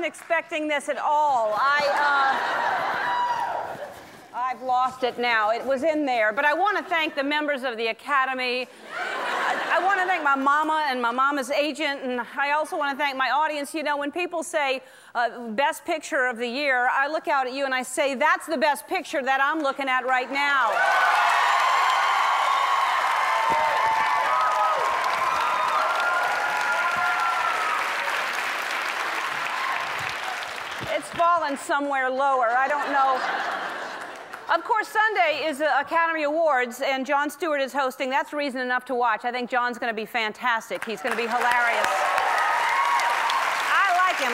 expecting this at all. I've lost it now. It was in there. But I want to thank the members of the Academy. I want to thank my mama and my mama's agent, and I also want to thank my audience. You know, when people say best picture of the year, I look out at you and I say, that's the best picture that I'm looking at right now. It's fallen somewhere lower. I don't know. Of course, Sunday is the Academy Awards, and Jon Stewart is hosting. That's reason enough to watch. I think Jon's going to be fantastic. He's going to be hilarious. I like him.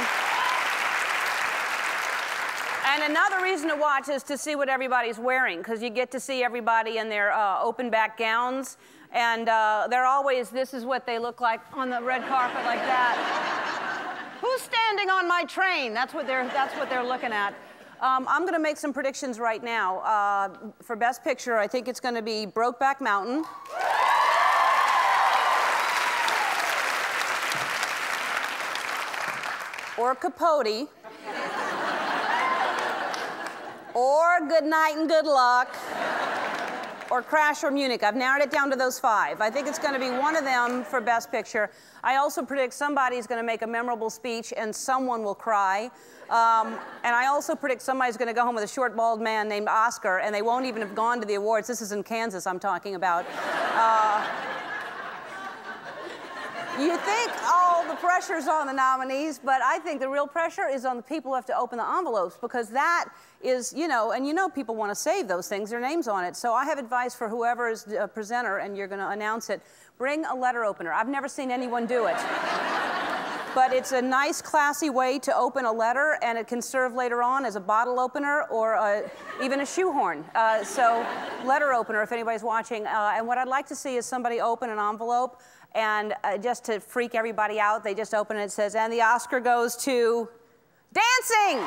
And another reason to watch is to see what everybody's wearing, because you get to see everybody in their open-back gowns, and they're always, this is what they look like on the red carpet like that. Who's standing on my train? That's what they're looking at. I'm going to make some predictions right now. For Best Picture, I think it's going to be Brokeback Mountain. Or Capote. Or Good Night and Good Luck. Or Crash or Munich. I've narrowed it down to those 5. I think it's going to be one of them for Best Picture. I also predict somebody's going to make a memorable speech and someone will cry. And I also predict somebody's going to go home with a short, bald man named Oscar, and they won't even have gone to the awards. This is in Kansas I'm talking about. You think all the pressure's on the nominees, but I think the real pressure is on the people who have to open the envelopes, because that is, you know, and you know people want to save those things, their names on it. So I have advice for whoever is a presenter and you're going to announce it. Bring a letter opener. I've never seen anyone do it. But it's a nice, classy way to open a letter, and it can serve later on as a bottle opener or even a shoehorn. So letter opener, if anybody's watching. And what I'd like to see is somebody open an envelope, and just to freak everybody out, they just open it. It says, and the Oscar goes to dancing!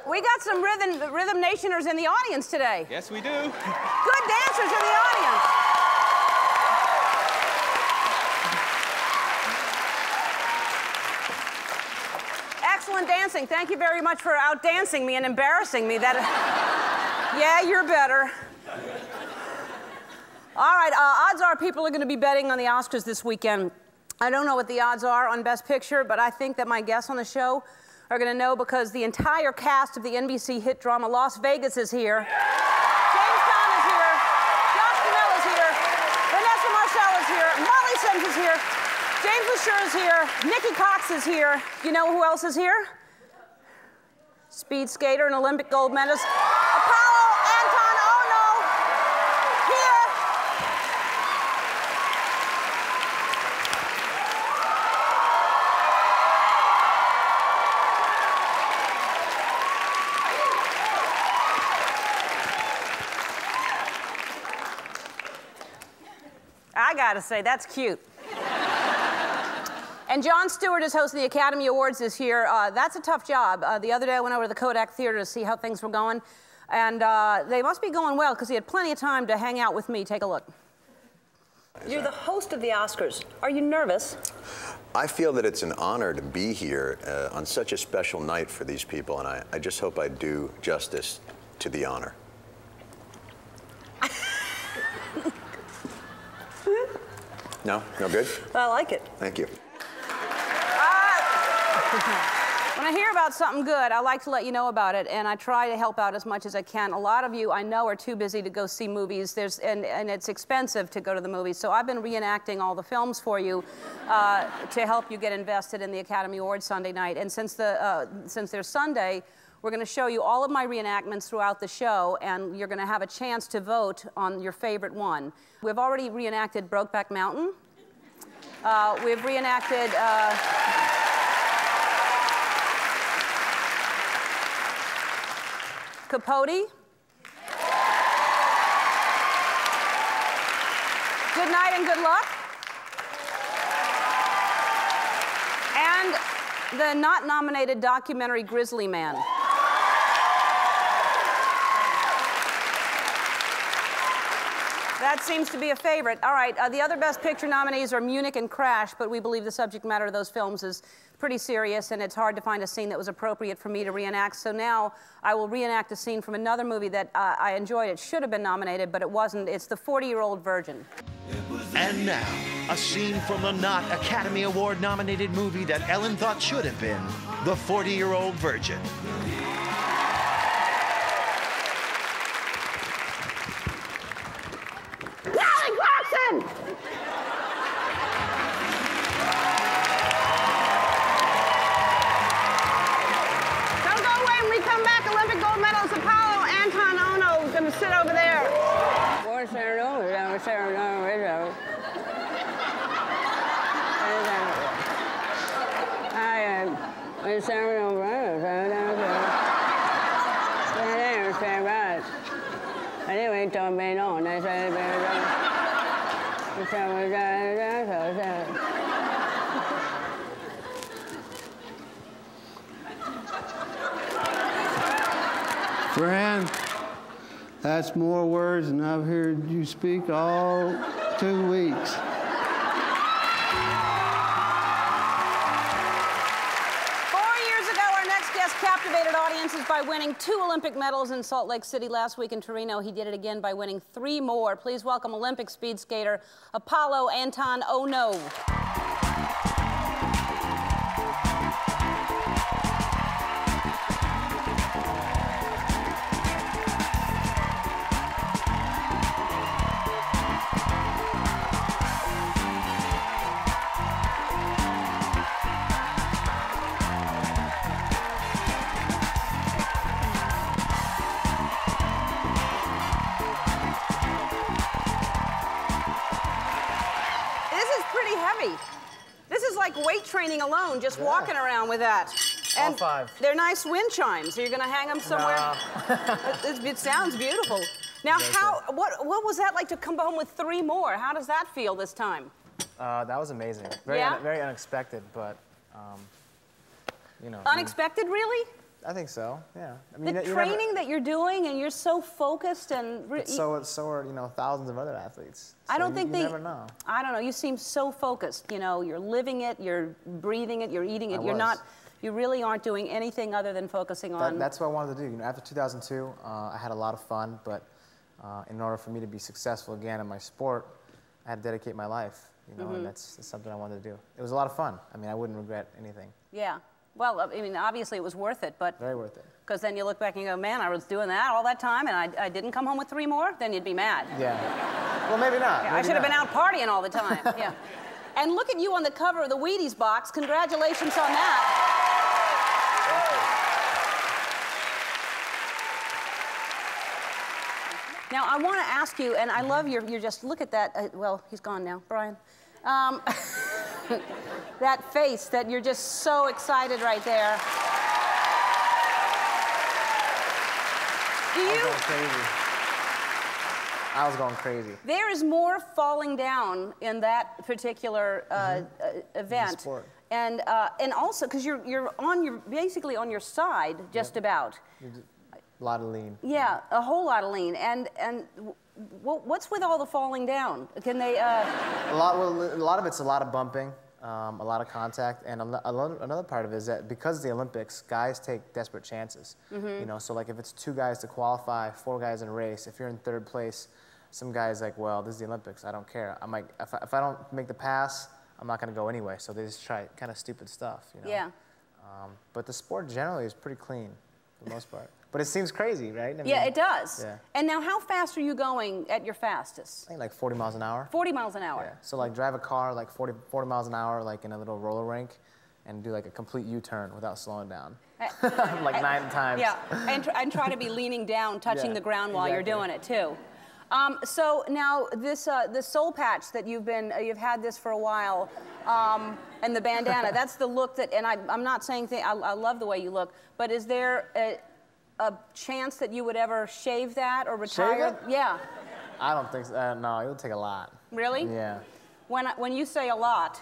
We got some Rhythm Nationers in the audience today. Yes, we do. Good dancers in the audience. Excellent dancing. Thank you very much for outdancing me and embarrassing me. Yeah, you're better. All right, odds are people are going to be betting on the Oscars this weekend. I don't know what the odds are on Best Picture, but I think that my guests on the show are going to know, because the entire cast of the NBC hit drama Las Vegas is here. James Caan is here. Duhamel is here. Vanessa Marcel is here. Molly Sims is here. James LaSure is here. Nikki Cox is here. You know who else is here? Speed skater and Olympic gold medalist Apolo Anton Ohno. Here. gotta say, that's cute. And Jon Stewart is hosting the Academy Awards this year. That's a tough job. The other day I went over to the Kodak Theater to see how things were going. And they must be going well, because he had plenty of time to hang out with me. Take a look. You're the host of the Oscars. Are you nervous? I feel that it's an honor to be here on such a special night for these people, and I just hope I do justice to the honor. No? No good? I like it. Thank you. When I hear about something good, I like to let you know about it, and I try to help out as much as I can. A lot of you, I know, are too busy to go see movies, and it's expensive to go to the movies, so I've been reenacting all the films for you to help you get invested in the Academy Awards Sunday night. And since there's Sunday, we're going to show you all of my reenactments throughout the show, and you're going to have a chance to vote on your favorite one. We've already reenacted Brokeback Mountain. We've reenacted... Capote. Good Night and Good Luck. And the not nominated documentary Grizzly Man. That seems to be a favorite. All right, the other Best Picture nominees are Munich and Crash, but we believe the subject matter of those films is pretty serious, and it's hard to find a scene that was appropriate for me to reenact. So now I will reenact a scene from another movie that I enjoyed. It should have been nominated, but it wasn't. It's The 40-Year-Old Virgin. And now, a scene from the not Academy Award nominated movie that Ellen thought should have been The 40-Year-Old Virgin. Don't go away. When we come back, Olympic gold medalist Apolo Anton Ohno is going to sit over there. Fran, that's more words than I've heard you speak all 2 weeks. Captivated audiences by winning 2 Olympic medals in Salt Lake City last week in Torino. He did it again by winning 3 more. Please welcome Olympic speed skater Apolo Anton Ohno. This is like weight training alone, just walking around with that. And all 5. They're nice wind chimes. Are you going to hang them somewhere? No. It sounds beautiful. Now, what was that like to come home with 3 more? How does that feel this time? That was amazing. Very unexpected, but, you know. Unexpected, really? I think so, yeah. I mean, the training that you're doing, and you're so focused, and so are, you know, thousands of other athletes. So I don't think you never know. I don't know. You seem so focused. You know, you're living it, you're breathing it, you're eating it. You really aren't doing anything other than focusing on. That's what I wanted to do. You know, after 2002, I had a lot of fun, but in order for me to be successful again in my sport, I had to dedicate my life. You know, and that's something I wanted to do. It was a lot of fun. I mean, I wouldn't regret anything. Yeah. Well, I mean, obviously it was worth it, but... Very worth it. Because then you look back and you go, man, I was doing that all that time, and I didn't come home with 3 more? Then you'd be mad. Yeah. Well, maybe not. Yeah, I should have been out partying all the time. Yeah. And look at you on the cover of the Wheaties box. Congratulations on that. Now, I want to ask you, and I love your just look at that. Well, he's gone now, Brian. That face, that you're just so excited right there. I was going crazy. There is more falling down in that particular event. Sport. And also, because you're basically on your side, just about. A lot of lean. Yeah, a whole lot of lean. And what's with all the falling down? Can they? A lot of it's a lot of bumping, a lot of contact, and another part of it is that because of the Olympics, guys take desperate chances. You know, so like if it's 2 guys to qualify, 4 guys in a race, if you're in 3rd place, some guy's like, well, this is the Olympics, I don't care. I'm like, if I don't make the pass, I'm not going to go anyway. So they just try kind of stupid stuff, you know. Yeah. But the sport generally is pretty clean for the most part. But it seems crazy, right? I mean, Yeah, it does. Yeah. And now, how fast are you going at your fastest? I think like 40 miles an hour. 40 miles an hour. Yeah. So like drive a car like 40 miles an hour like in a little roller rink and do like a complete U-turn without slowing down. Like 9 times. Yeah, and try to be leaning down, touching the ground while you're doing it too. So now this soul patch that you've had this for a while, and the bandana, that's the look that, and I'm not saying I love the way you look, but is there a chance that you would ever shave that or retire? Shave it? Yeah. I don't think so. No, it would take a lot. Really? Yeah. When you say a lot.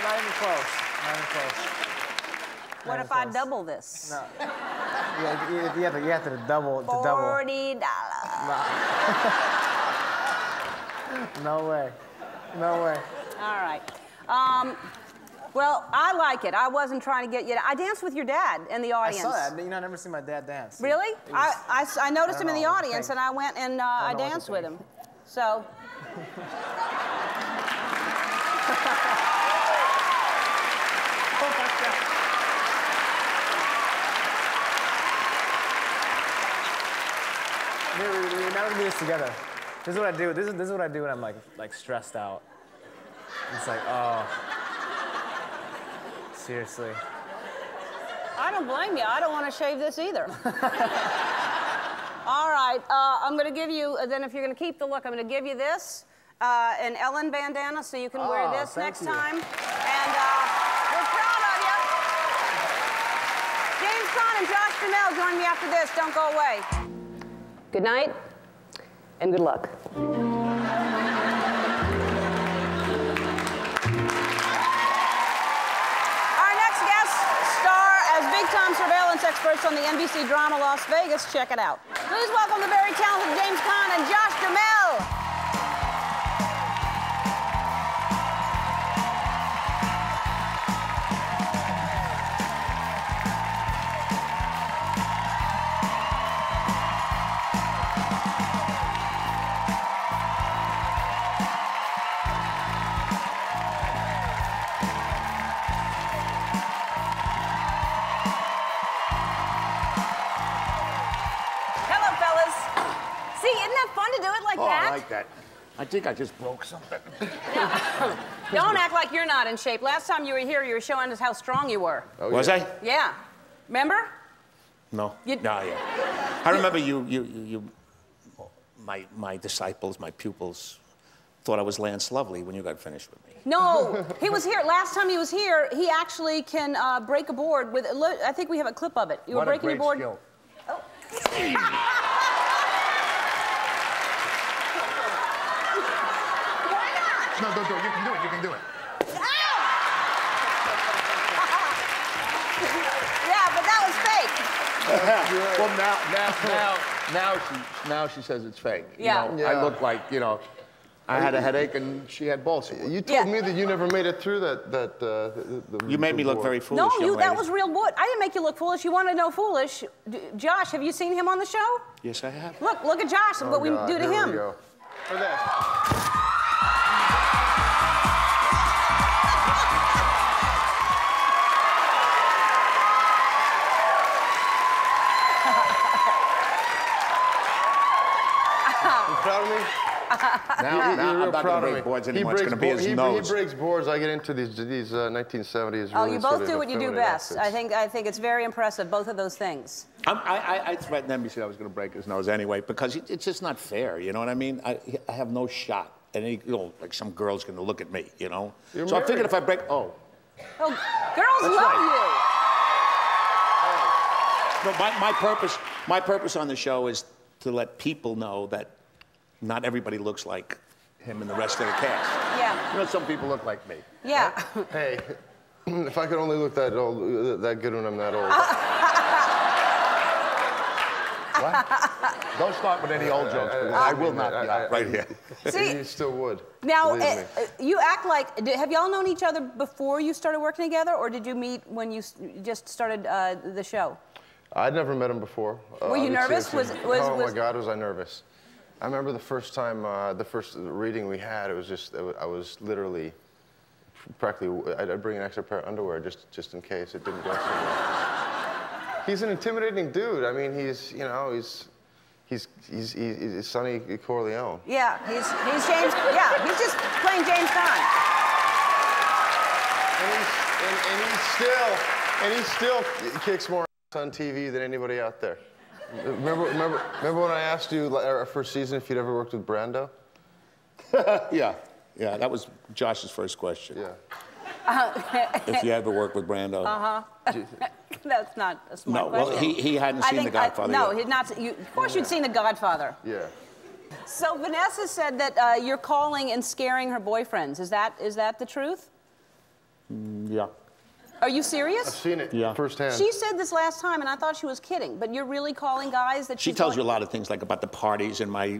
Not even close. Not even close. What if I double this? No. You have to double. $40. No way. No way. All right. Well, I like it. I wasn't trying to get you. I danced with your dad in the audience. I saw that. You know, I've never seen my dad dance. Really? I noticed him in the audience, and I went and I know what to danced with think. him. So. We're never gonna do this together. This is what I do. This is what I do when I'm like stressed out. It's like, oh, seriously. I don't blame you. I don't want to shave this either. All right. I'm going to give you, then if you're going to keep the look, I'm going to give you this, an Ellen bandana, so you can wear this next time. And we're proud of you. James Caan and Josh Duhamel join me after this. Don't go away. Good night, and good luck. Surveillance experts on the NBC drama Las Vegas. Check it out. Please welcome the very talented James Caan and Josh Duhamel. I like that. I think I just broke something. Don't act like you're not in shape. Last time you were here, you were showing us how strong you were. Oh, was I? Yeah. Remember? No. No, yeah. I remember my disciples, my pupils, thought I was Lance Lovely when you got finished with me. No, he was here. Last time he was here, he actually can break a board with, I think we have a clip of it. You were breaking a board. Skill. Oh. No, don't do it. You can do it. You can do it. Yeah, but that was fake. Well, now she says it's fake. Yeah. You know, I look like, you know, I had a headache and she had balls. You told me that you never made it through You made me look very foolish. No, that was real wood. I didn't make you look foolish. You wanted to know foolish. Josh, have you seen him on the show? Yes, I have. Look at Josh and what we do to him. We go. For this. Proud of me? Now I'm not going to break boards anymore. It's going to be his nose. He breaks boards. I get into these 1970s. Oh, you both do what you do best. I think it's very impressive, both of those things. I threatened NBC I was going to break his nose anyway because it's just not fair. You know what I mean? I have no shot. And like some girl's going to look at me, you know? So I figured if I break, Oh, girls love you. No, my purpose on the show is to let people know that not everybody looks like him and the rest of the cast. Yeah. You know, some people look like me. Yeah. Right? Hey, if I could only look that old, that good when I'm that old. What? Don't start with any old jokes, because I will not be out right here. See, you still would. Now, you act like, have y'all known each other before you started working together, or did you meet when you just started the show? I'd never met him before. Were you nervous? Oh my God, was I nervous. I remember the first time, the first reading we had, it was just, I was literally, practically, I'd bring an extra pair of underwear just in case it didn't go so well. He's an intimidating dude. I mean, he's, you know, he's Sonny Corleone. Yeah, he's James, yeah, he's just playing James Caan. And he still kicks more ass on TV than anybody out there. Remember when I asked you our first season if you'd ever worked with Brando? Yeah, that was Josh's first question. Yeah. If you ever worked with Brando. That's not a smart question. No, well, he hadn't seen The Godfather no, yet. he'd not. Of course, you'd seen The Godfather. Yeah. So Vanessa said that you're calling and scaring her boyfriends. Is that the truth? Yeah. Are you serious? I've seen it firsthand. She said this last time, and I thought she was kidding. But you're really calling guys that She tells you a lot of things, like about the parties in my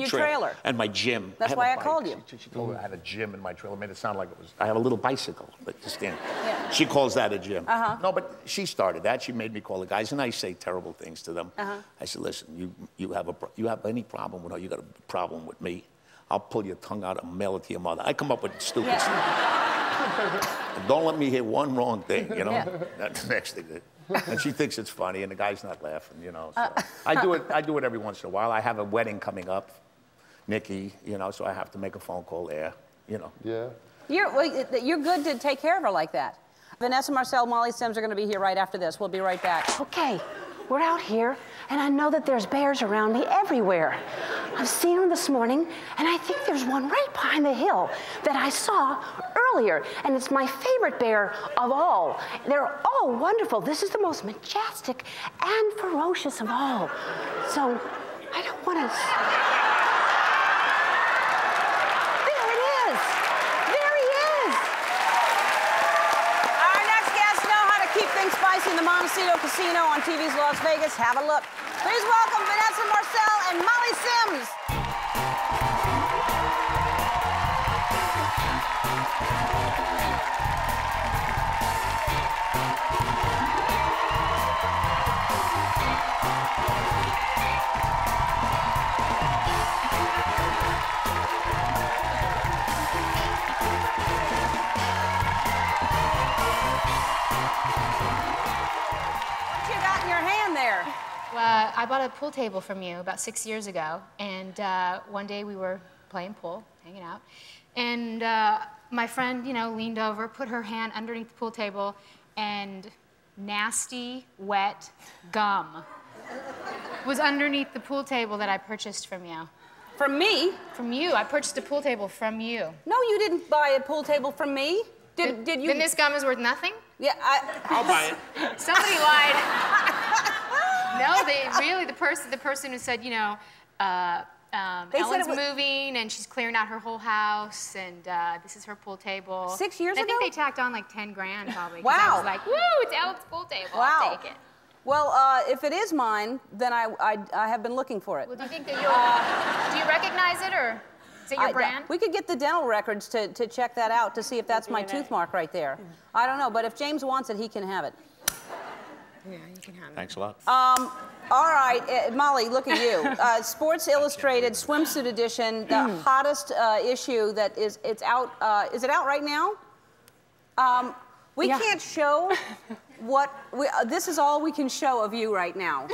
trailer. And my gym. That's why I called you. She told me I had a gym in my trailer. Made it sound like I had a little bicycle, but just in. Yeah. She calls that a gym. No, but she started that. She made me call the guys, and I say terrible things to them. I said, listen, you have any problem with her, you got a problem with me. I'll pull your tongue out and mail it to your mother. I come up with stupid stuff. Don't let me hear one wrong thing, you know? Yeah. That's the next thing. And she thinks it's funny, and the guy's not laughing, you know. So. I do it every once in a while. I have a wedding coming up, Nikki, you know, so I have to make a phone call there, you know. Yeah. You're good to take care of her like that. Vanessa Marcel, Molly Sims are going to be here right after this. We'll be right back. Okay, we're out here, and I know that there's bears around me everywhere. I've seen them this morning, and I think there's one right behind the hill that I saw earlier, and it's my favorite bear of all. They're all wonderful. This is the most majestic and ferocious of all. So, I don't want to... There it is! There he is! Our next guests know how to keep things spicy in the Montecito Casino on TV's Las Vegas. Have a look. Please welcome Vanessa Marcel and Molly Sims. What you got in your hand there? I bought a pool table from you about 6 years ago, and one day we were playing pool, hanging out, and my friend, you know, leaned over, put her hand underneath the pool table, and nasty, wet gum was underneath the pool table that I purchased from you. From me? From you. I purchased a pool table from you. No, you didn't buy a pool table from me. Did you? Then this gum is worth nothing? Yeah, I'll buy it. Somebody lied. No, the person who said, you know, Ellen's moving and she's clearing out her whole house and this is her pool table. 6 years ago? ago? I think they tacked on like 10 grand probably. Wow. I was like, woo, it's Ellen's pool table. Wow. I'll take it. Well, if it is mine, then I have been looking for it. Well, do you think that do you recognize it or is it your brand? We could get the dental records to check that out to see if that's my tooth mark right there. I don't know, but if James wants it, he can have it. Yeah, you can have it. Thanks a lot. All right, Molly, look at you. Sports Illustrated swimsuit edition, the hottest issue that it's out. Is it out right now? We can't show what this is all we can show of you right now.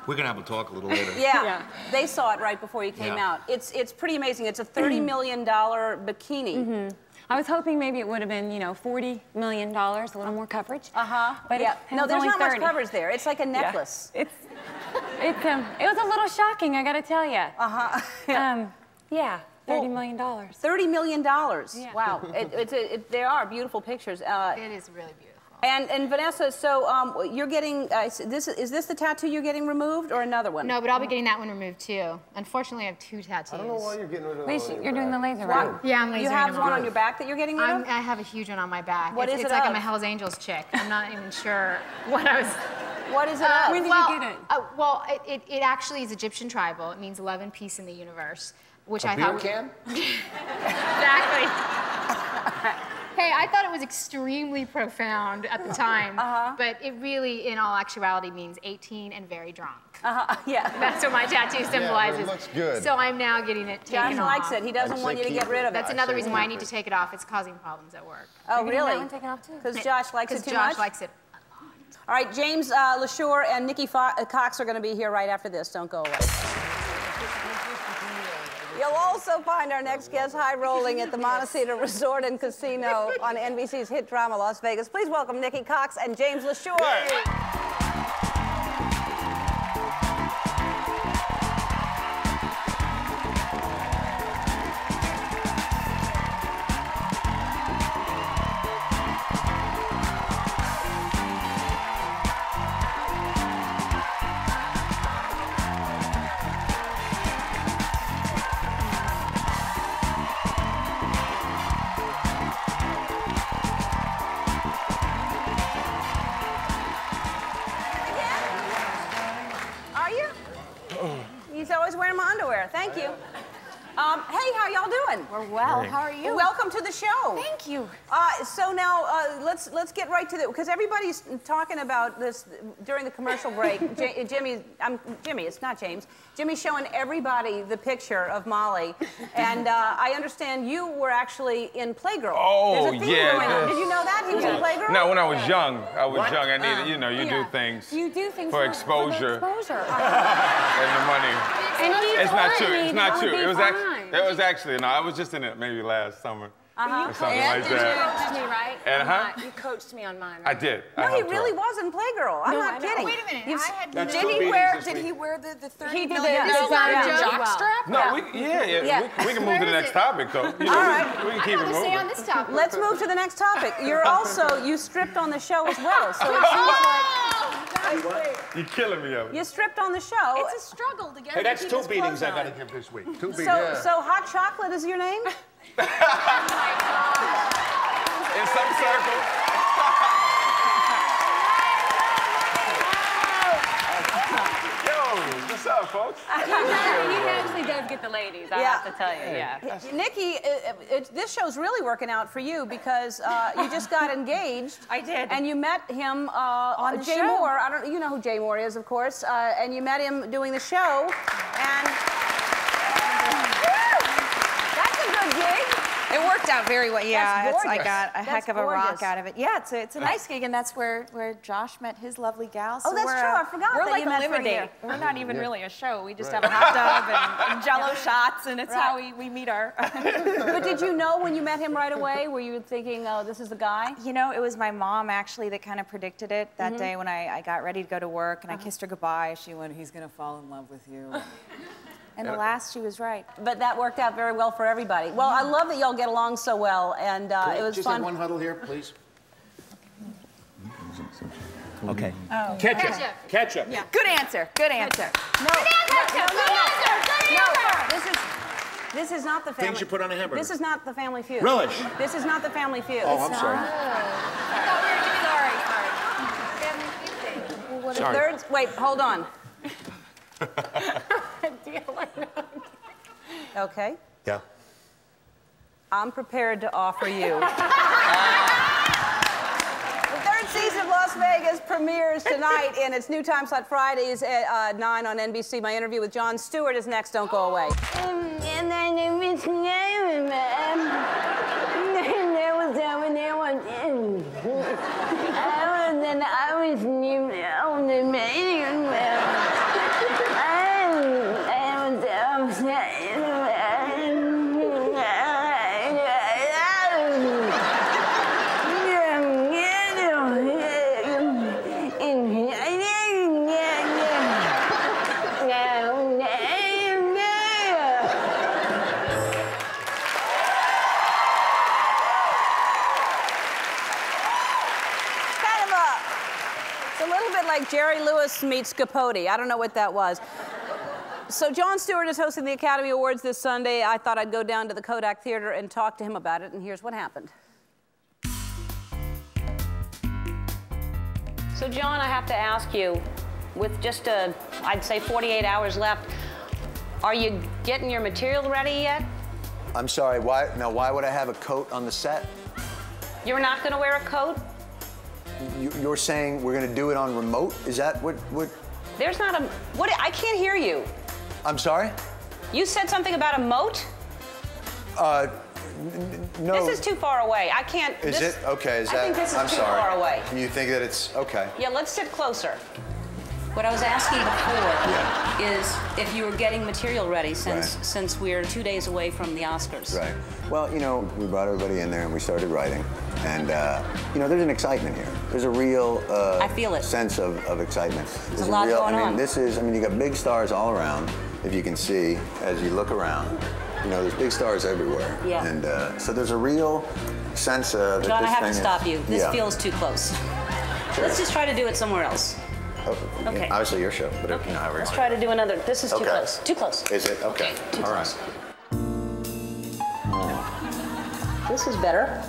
We're gonna have a talk a little later. Yeah, they saw it right before you came out. It's pretty amazing. It's a $30 million bikini. I was hoping maybe it would have been, you know, $40 million, a little more coverage. But yeah, no, there's only not 30. much coverage there. It's like a necklace. Yeah. It was a little shocking, I got to tell you. Yeah. $30 million. $30 million. Yeah. Wow. They are beautiful pictures. It is really beautiful. And Vanessa, so you're getting, is this the tattoo you're getting removed or another one? No, but I'll be getting that one removed too. Unfortunately, I have 2 tattoos. I don't know why you're getting rid of Wait, those. you're doing the laser, right? Yeah, I'm lasering You have them one off. on your back that you're getting rid of? I have a huge one on my back. What is it's it like of? I'm a Hell's Angels chick. I'm not even sure what I was... What is it of? When did you get it? Well, it actually is Egyptian tribal. It means love and peace in the universe, which I thought... can? Exactly. Hey, I thought it was extremely profound at the time, but it really, in all actuality, means 18 and very drunk. Yeah. That's what my tattoo symbolizes. Yeah, it looks good. So I'm now getting it taken Josh off. likes it. He doesn't want you to get rid of it. That's another reason why I need to take it off. It's causing problems at work. Oh, You're getting really? that one taken off too? Because Josh likes it too Josh much? likes it. All right, James LaSure and Nikki Cox are going to be here right after this. Don't go away. You'll also find our next guest high rolling at the Montecito Resort and Casino on NBC's hit drama Las Vegas. Please welcome Nikki Cox and James LaSure. He's always wearing my underwear. Thank you. Hey, how y'all doing? We're well. How are you? Welcome to the show. Thank you. So now let's get right to it because everybody's talking about this during the commercial break. Jimmy, it's not James. Jimmy's showing everybody the picture of Molly, and I understand you were actually in Playgirl. Oh, There's a theme going on. Did you know that he was in Playgirl? No, when I was young, I needed, you know, you do things. You do things for exposure. For the exposure. And the money. And It's not true. It's not true. It was actually no. I was just in it maybe last summer. Or something like You that. coached me, right? And You coached me on mine. I did. No, he really was in Playgirl. I'm not kidding. Wait a minute. Did he wear the $30 He did million jockstrap? No, we can move to the next topic though. You know, All right. we can keep it moving. Stay on this topic. Let's move to the next topic. You stripped on the show as well, so it seems like You're killing me, Ellen. you stripped on the show. It's a struggle to get Hey, that's to keep 2 his beatings clothes I on. got to give this week. 2 beatings. So hot chocolate is your name? In some circles. Yo, what's up, folks? He actually does get the ladies, I have to tell you, yeah. Nikki, this show's really working out for you because you just got engaged. I did. And you met him on the Jay show. Moore. You know who Jay Moore is, of course. And you met him doing the show. And that's a good gig. It worked out very well. Yeah, That's I gorgeous. got a heck of a gorgeous. rock out of it. Yeah, it's a nice gig, and that's where Josh met his lovely gal. So Oh, that's we're, true. I forgot We're that like you a met for a live-a-date. year. We're not even really a show. We just have a hot tub and Jello shots, and it's how we meet our. But did you know when you met him right away? Were you thinking, oh, this is the guy? You know, it was my mom actually that kind of predicted it that day when I got ready to go to work, and I kissed her goodbye. She went, "He's gonna fall in love with you." And alas, she was right. But that worked out very well for everybody. Well, I love that y'all get along so well, and it was just fun. have one huddle here, please. Okay. Oh. Ketchup. Yeah. Good answer. Good answer. This is not the family. Things you put on a hamburger. This is not the Family Feud. Relish. This is not the Family Feud. Oh, I'm sorry. Sorry. Wait, hold on. Okay. Yeah. I'm prepared to offer you. The third season of Las Vegas premieres tonight in its new time slot Fridays at 9 on NBC. My interview with Jon Stewart is next. Don't go away. And then it was a little bit like Jerry Lewis meets Capote. I don't know what that was. So Jon Stewart is hosting the Academy Awards this Sunday. I thought I'd go down to the Kodak Theater and talk to him about it, and here's what happened. So Jon, I have to ask you, with just I'd say 48 hours left, are you getting your material ready yet? I'm sorry, why would I have a coat on the set? You're not gonna wear a coat? You're saying we're gonna do it on remote? Is that what? There's not a, I can't hear you. I'm sorry? You said something about a moat? No. This is too far away. I can't. Is it? Okay, is that? I think this is I'm too sorry. far away. You think that it's, okay. Yeah, let's sit closer. What I was asking before is if you were getting material ready since we're 2 days away from the Oscars. Right. Well, you know, we brought everybody in there and we started writing. And, you know, there's an excitement here. There's a real I feel it. sense of excitement. There's a lot going on. You got big stars all around, if you can see, as you look around. You know, there's big stars everywhere. Yeah. And so there's a real sense of Jon, I have to stop you. This feels too close. Sure. Let's just try to do it somewhere else. Oh, okay. Obviously your show, but okay. You know how Let's try to do another. This is too close. Too close. Is it? Okay. Too all close. right. This is better.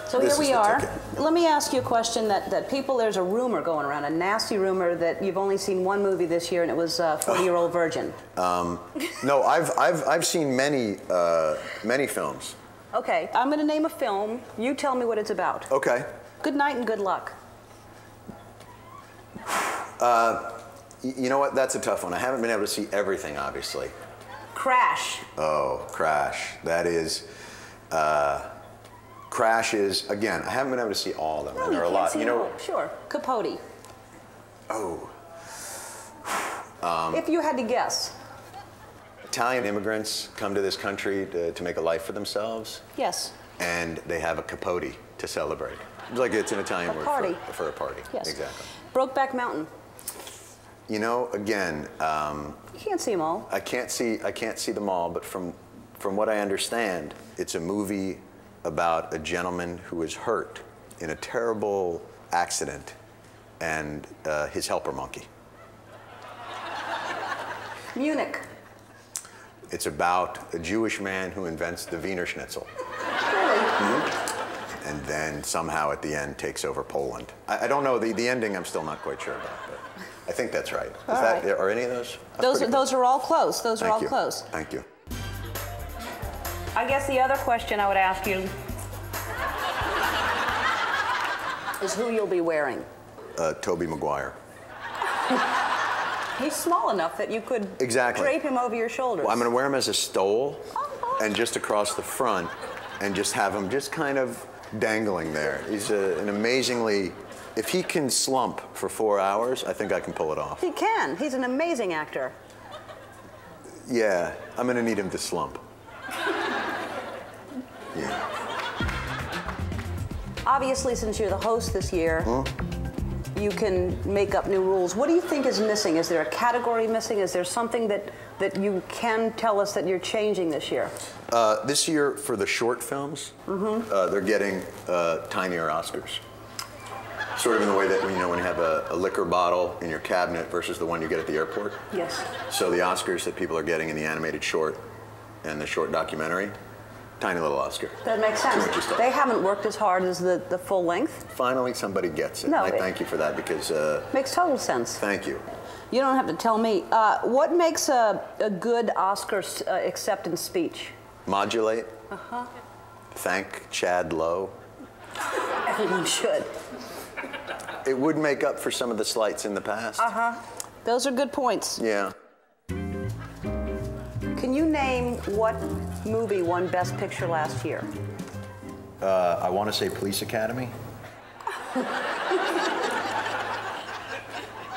So here we are. Let me ask you a question that people, there's a rumor going around, a nasty rumor that you've only seen one movie this year and it was 40-Year-Old Virgin. No, I've seen many films. Okay, I'm going to name a film. You tell me what it's about. Okay. Good night and good luck. You know what? That's a tough one. I haven't been able to see everything, obviously. Crash. Oh, Crash. That is. Crash is, again, I haven't been able to see all of them. No, and there are a lot. You know, sure. Capote. Oh. If you had to guess. Italian immigrants come to this country to make a life for themselves. Yes. And they have a capote to celebrate. Like it's an Italian word for a party. Yes. Exactly. Brokeback Mountain. You know, again. You can't see them all. I can't see them all, but from what I understand, it's a movie about a gentleman who is hurt in a terrible accident and his helper monkey. Munich. It's about a Jewish man who invents the Wiener Schnitzel. Really? Mm-hmm. And then somehow at the end takes over Poland. I don't know, the ending I'm still not quite sure about, but I think that's right. Are any of those? Those are all close. Those are all Thank you. close. Thank you. I guess the other question I would ask you is who you'll be wearing. Tobey Maguire. He's small enough that you could drape him over your shoulders. Well, I'm going to wear him as a stole and just across the front and just have him just kind of dangling there. He's an amazingly, if he can slump for 4 hours, I think I can pull it off. He can. He's an amazing actor. Yeah, I'm going to need him to slump. Yeah. Obviously, since you're the host this year, you can make up new rules. What do you think is missing? Is there a category missing? Is there something that you can tell us that you're changing this year? This year, for the short films, they're getting tinier Oscars. Sort of in the way that, you know, when you have a liquor bottle in your cabinet versus the one you get at the airport. Yes. So the Oscars that people are getting in the animated short and the short documentary, tiny little Oscar. That makes sense. They haven't worked as hard as the full length. Finally, somebody gets it. No, I thank you for that because... makes total sense. Thank you. You don't have to tell me. What makes a good Oscar acceptance speech? Modulate. Thank Chad Lowe. Everyone should. It would make up for some of the slights in the past. Those are good points. Yeah. Can you name what movie won Best Picture last year? I want to say Police Academy.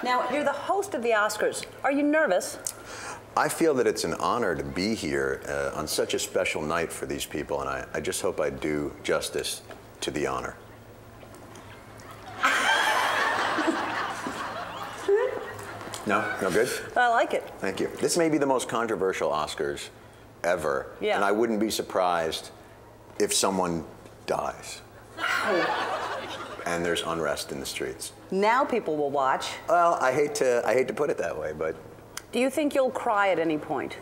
Now, you're the host of the Oscars. Are you nervous? I feel that it's an honor to be here on such a special night for these people, and I just hope I do justice to the honor. No good? I like it. Thank you. This may be the most controversial Oscars ever, and I wouldn't be surprised if someone dies. and there's unrest in the streets. Now people will watch. Well, I hate to put it that way, but... Do you think you'll cry at any point?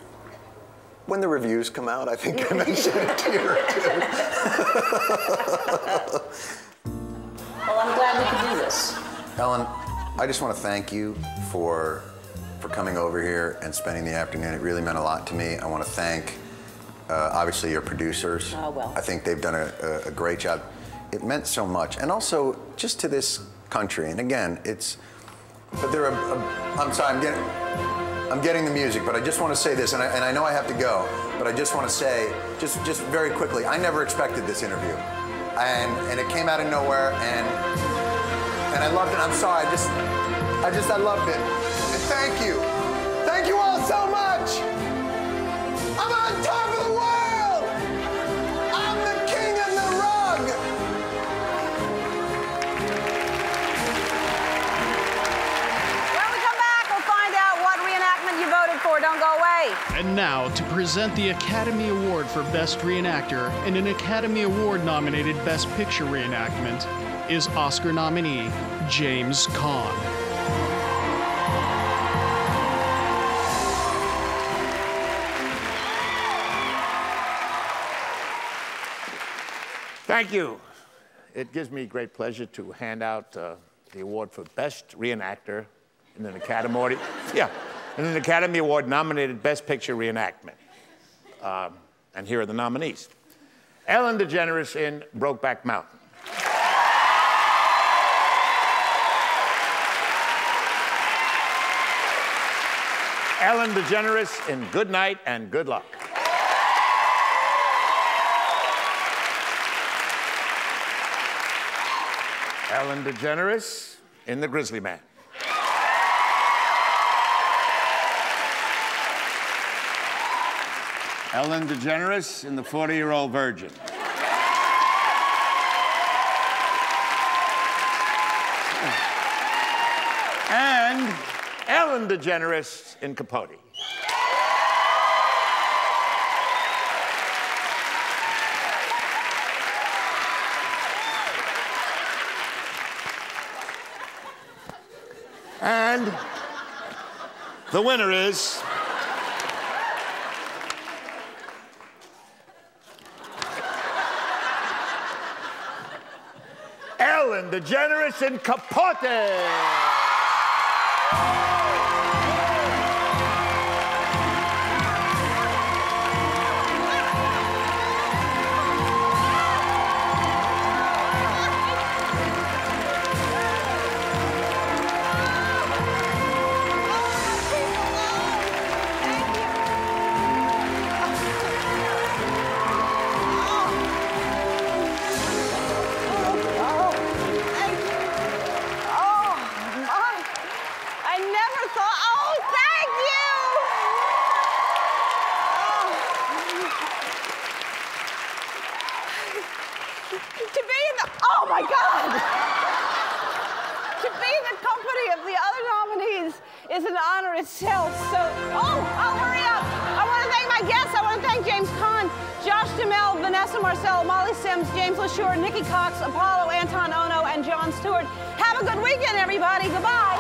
When the reviews come out, I think I may shed a tear or two. Well, I'm glad we could do this. Ellen, I just want to thank you for coming over here and spending the afternoon. It really meant a lot to me. I want to thank, obviously, your producers. Oh, well. I think they've done a great job. It meant so much. And also, just to this country, and again, but there are, I'm sorry, I'm getting the music, but I just want to say this, and I know I have to go, but I just want to say, just very quickly, I never expected this interview. And it came out of nowhere, and I loved it. I'm sorry, I loved it. And thank you. Thank you all so much. I'm on top of the world. I'm the king of the rug. When we come back, we'll find out what reenactment you voted for. Don't go away. And now, to present the Academy Award for Best Reenactor and an Academy Award-nominated Best Picture reenactment is Oscar nominee James Caan. Thank you. It gives me great pleasure to hand out the award for Best Reenactor in an Academy Award nominated Best Picture reenactment. And here are the nominees. Ellen DeGeneres in Brokeback Mountain. Ellen DeGeneres in Good Night and Good Luck. Ellen DeGeneres in The Grizzly Man. Ellen DeGeneres in The 40-Year-Old Virgin. And Ellen DeGeneres in Capote. And the winner is Ellen DeGeneres in Capote. Is an honor itself. So, I'll hurry up. I want to thank my guests. I want to thank James Caan, Josh Duhamel, Vanessa Marcel, Molly Sims, James LaSure, Nikki Cox, Apolo Anton Ohno, and Jon Stewart. Have a good weekend, everybody. Goodbye.